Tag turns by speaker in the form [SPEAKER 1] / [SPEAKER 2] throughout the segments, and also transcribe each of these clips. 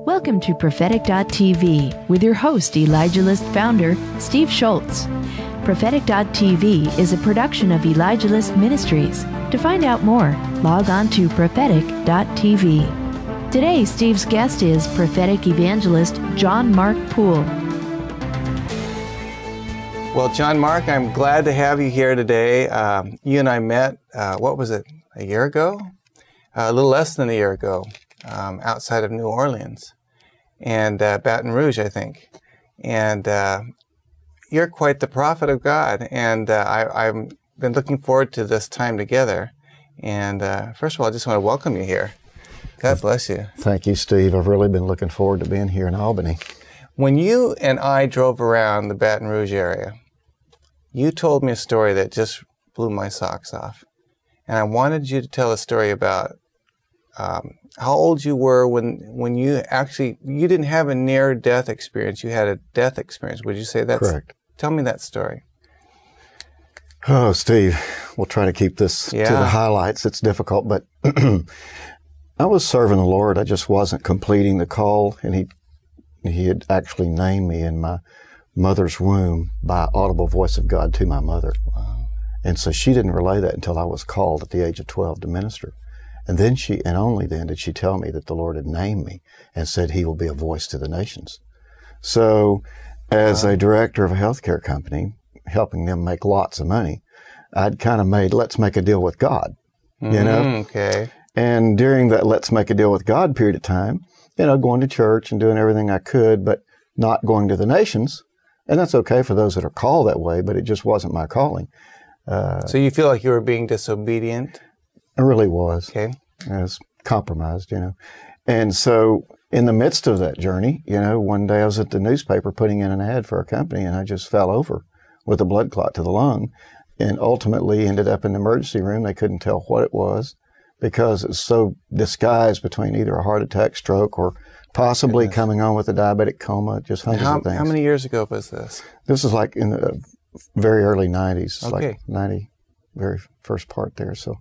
[SPEAKER 1] Welcome to Prophetic.tv with your host, evangelist founder, Steve Shultz. Prophetic.tv is a production of Evangelist Ministries. To find out more, log on to Prophetic.tv. Today, Steve's guest is prophetic evangelist John Mark Poole.
[SPEAKER 2] Well, John Mark, I'm glad to have you here today. You and I met, what was it, a year ago? A little less than a year ago, outside of New Orleans and Baton Rouge, I think. And you're quite the prophet of God, and I've been looking forward to this time together. And first of all, I just want to welcome you here. God bless you.
[SPEAKER 3] Thank you, Steve. I've really been looking forward to being here in Albany.
[SPEAKER 2] When you and I drove around the Baton Rouge area, you told me a story that just blew my socks off. And I wanted you to tell a story about how old you were when you didn't have a near-death experience. You had a death experience. Would you say that's
[SPEAKER 3] correct?
[SPEAKER 2] Tell me that story.
[SPEAKER 3] Oh, Steve, we'll try to keep this to the highlights. It's difficult, but I was serving the Lord. I just wasn't completing the call, and He had actually named me in my mother's womb by audible voice of God to my mother. Wow. And so she didn't relay that until I was called at the age of 12 to minister. And then and only then did she tell me that the Lord had named me and said He will be a voice to the nations. So as a director of a healthcare company, helping them make lots of money, I'd kind of made, let's make a deal with God, you know?
[SPEAKER 2] Okay.
[SPEAKER 3] And during that let's make a deal with God period of time, going to church and doing everything I could, but not going to the nations. And that's okay for those that are called that way, but it just wasn't my calling.
[SPEAKER 2] So you feel like you were being disobedient?
[SPEAKER 3] I really was.
[SPEAKER 2] Okay.
[SPEAKER 3] I was compromised, And so in the midst of that journey, one day I was at the newspaper putting in an ad for a company, and I just fell over with a blood clot to the lung and ultimately ended up in the emergency room. They couldn't tell what it was because it's so disguised between either a heart attack, stroke, or possibly coming on with a diabetic coma, just hundreds of things.
[SPEAKER 2] How many years ago was this?
[SPEAKER 3] This was like in the very early 90s,
[SPEAKER 2] okay.
[SPEAKER 3] Like 90, very first part there. So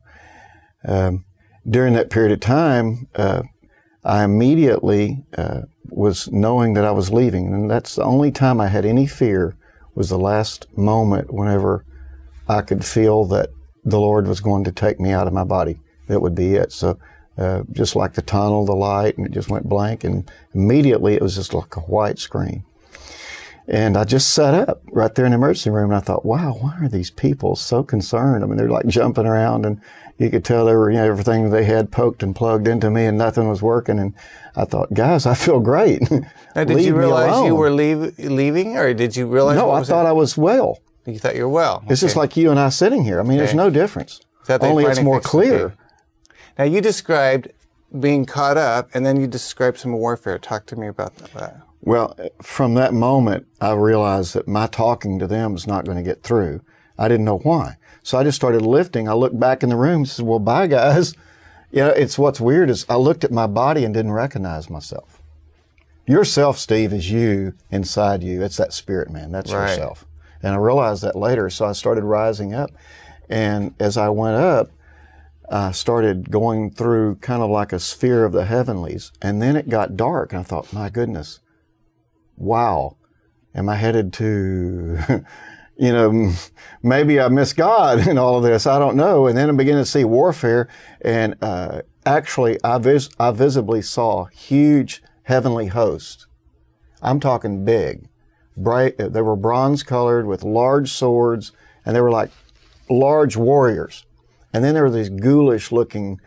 [SPEAKER 3] during that period of time, I immediately was knowing that I was leaving. And that's the only time I had any fear, was the last moment whenever I could feel that the Lord was going to take me out of my body. That would be it. So just like the tunnel, the light, and it just went blank. And immediately it was just like a white screen. And I just sat up right there in the emergency room, and I thought, wow, why are these people so concerned? I mean, they're like jumping around, and you could tell they were, everything they had poked and plugged into me, and nothing was working. And I thought, guys, I feel great.
[SPEAKER 2] Now, did you realize you were leaving, or did you realize?
[SPEAKER 3] No, I thought I was well.
[SPEAKER 2] You thought you were well.
[SPEAKER 3] It's just like you and I sitting here. I mean, there's no difference. Only it's more clear.
[SPEAKER 2] Okay. Now, you described being caught up, and then you described some warfare. Talk to me about that.
[SPEAKER 3] Well, from that moment, I realized that my talking to them was not going to get through. I didn't know why. So I just started lifting. I looked back in the room and said, well, bye, guys. It's what's weird is I looked at my body and didn't recognize myself. Yourself, Steve, is you inside you. It's that spirit, man. That's yourself. And I realized that later, so I started rising up. And as I went up, I started going through kind of like a sphere of the heavenlies. And then it got dark, and I thought, my goodness, wow, am I headed to, maybe I miss God in all of this. I don't know. And then I began to see warfare. And actually, I visibly saw huge heavenly hosts. I'm talking big. Bright. They were bronze colored with large swords, and they were like large warriors. And then there were these ghoulish looking,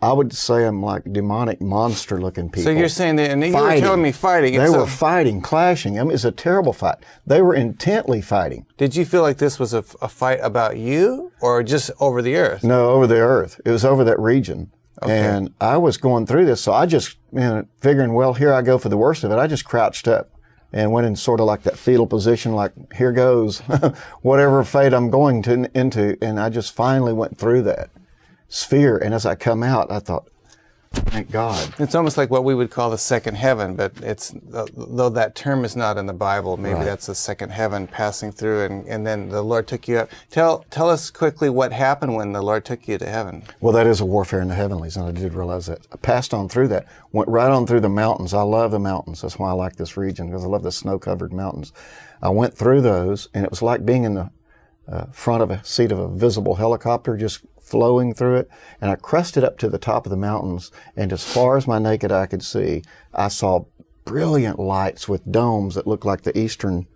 [SPEAKER 3] I would say I'm like demonic monster looking people.
[SPEAKER 2] So you're saying that, and you were telling me fighting.
[SPEAKER 3] They were fighting, clashing. I mean, it's a terrible fight. They were intently fighting.
[SPEAKER 2] Did you feel like this was a fight about you, or just over the earth?
[SPEAKER 3] No, over the earth. It was over that region. Okay. And I was going through this, so I just, figuring, well, here I go for the worst of it. I just crouched up and went in sort of like that fetal position, like, here goes, whatever fate I'm going into. And I just finally went through that sphere. And as I come out, I thought, Thank God.
[SPEAKER 2] It's almost like what we would call the second heaven, but it's, though that term is not in the Bible, maybe
[SPEAKER 3] Right.
[SPEAKER 2] that's the second heaven passing through, and then the Lord took you up. Tell us quickly what happened when the Lord took you to heaven.
[SPEAKER 3] Well, that is a warfare in the heavenlies, and I did realize that. I passed on through that, went right on through the mountains. I love the mountains. That's why I like this region, because I love the snow-covered mountains. I went through those, and it was like being in the front of a seat of a visible helicopter, just flowing through it. And I crested up to the top of the mountains, and as far as my naked eye could see, I saw brilliant lights with domes that looked like the eastern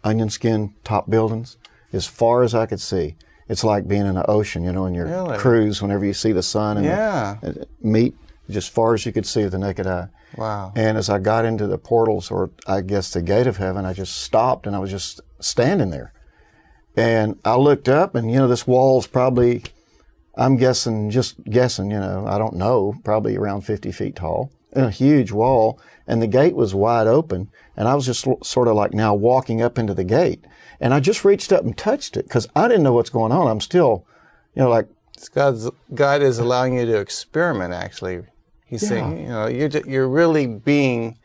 [SPEAKER 3] onion skin top buildings. As far as I could see, it's like being in the ocean, you know, in your
[SPEAKER 2] Really?
[SPEAKER 3] cruise, whenever you see the sun and
[SPEAKER 2] Yeah.
[SPEAKER 3] the meat, just as far as you could see with the naked eye.
[SPEAKER 2] Wow.
[SPEAKER 3] And as I got into the portals, or I guess the gate of heaven, I just stopped, and I was just standing there. And I looked up, and, you know, this wall's probably, I'm guessing, just guessing, you know, I don't know, probably around 50 feet tall, and a huge wall, and the gate was wide open, and I was just sort of like now walking up into the gate. And I just reached up and touched it, because I didn't know what's going on. I'm still, you know, like,
[SPEAKER 2] God is allowing you to experiment, actually. He's saying, you know, you're really being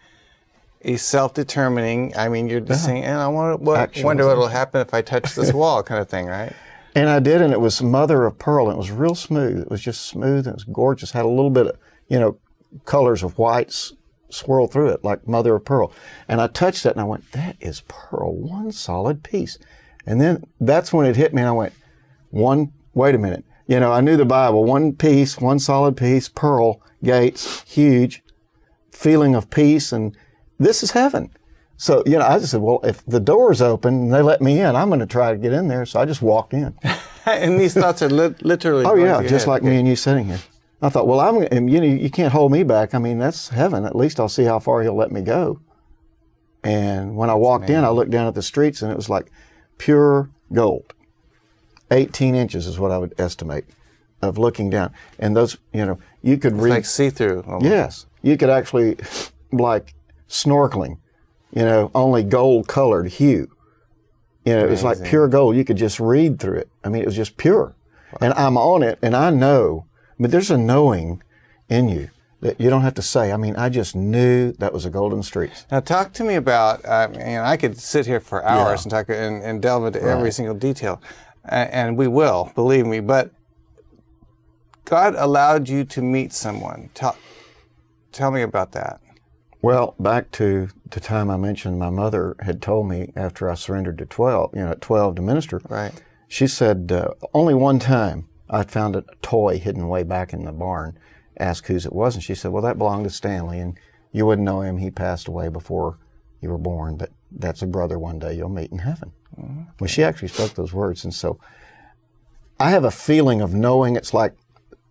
[SPEAKER 2] a self-determining, I mean, you're just saying, and I wonder what will happen if I touch this wall, kind of thing, right?
[SPEAKER 3] And I did, and it was mother of pearl, and it was real smooth. It was just smooth, and it was gorgeous. Had a little bit of, you know, colors of whites swirl through it, like mother of pearl. And I touched that, and I went, that is pearl, one solid piece. And then that's when it hit me, and I went, wait a minute. You know, I knew the Bible, one piece, one solid piece, pearl, gates, huge, feeling of peace, and this is heaven. So, you know, I just said, well, if the door's open and they let me in, I'm going to try to get in there. So I just walked in.
[SPEAKER 2] And these thoughts are literally
[SPEAKER 3] Oh,
[SPEAKER 2] going
[SPEAKER 3] yeah,
[SPEAKER 2] through your
[SPEAKER 3] just
[SPEAKER 2] head.
[SPEAKER 3] like me and you sitting here. I thought, well, and, you know, you can't hold me back. I mean, that's heaven. At least I'll see how far he'll let me go. And when I walked in, I looked down at the streets, and it was like pure gold. 18 inches is what I would estimate of looking down. And those, you know, you could read.
[SPEAKER 2] Like see-through. Almost.
[SPEAKER 3] Yes. You could actually, like snorkeling, you know, only gold-colored hue. You know, it was like pure gold. You could just read through it. I mean, it was just pure. Wow. And I'm on it, and I know, but there's a knowing in you that you don't have to say. I mean, I just knew that was a golden streets.
[SPEAKER 2] Now, talk to me about, and I could sit here for hours and talk and delve into every single detail, and we will, believe me, but God allowed you to meet someone. Tell me about that.
[SPEAKER 3] Well, back to the time I mentioned my mother had told me after I surrendered to 12, you know, at 12 to minister.
[SPEAKER 2] Right.
[SPEAKER 3] She said, only one time I found a toy hidden way back in the barn, asked whose it was, and she said, well, that belonged to Stanley, and you wouldn't know him. He passed away before you were born, but that's a brother one day you'll meet in heaven. Mm-hmm. Well, she actually spoke those words, and so I have a feeling of knowing. It's like,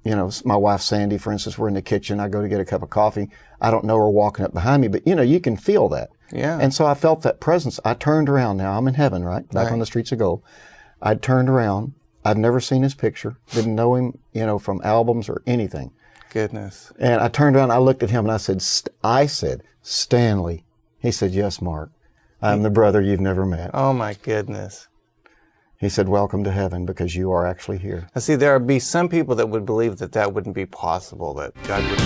[SPEAKER 3] you know, my wife Sandy, for instance, we're in the kitchen. I go to get a cup of coffee. I don't know her walking up behind me, but, you know, you can feel that.
[SPEAKER 2] Yeah.
[SPEAKER 3] And so I felt that presence. I turned around. Now I'm in heaven, right? Back on the streets of gold. I turned around. I've never seen his picture. Didn't know him, you know, from albums or anything.
[SPEAKER 2] Goodness.
[SPEAKER 3] And I turned around. I looked at him, and I said, Stanley. He said, yes, Mark. I'm the brother you've never met.
[SPEAKER 2] Oh, my goodness.
[SPEAKER 3] He said, welcome to heaven, because you are actually here.
[SPEAKER 2] Now, see, there would be some people that would believe that that wouldn't be possible, that God wouldn't.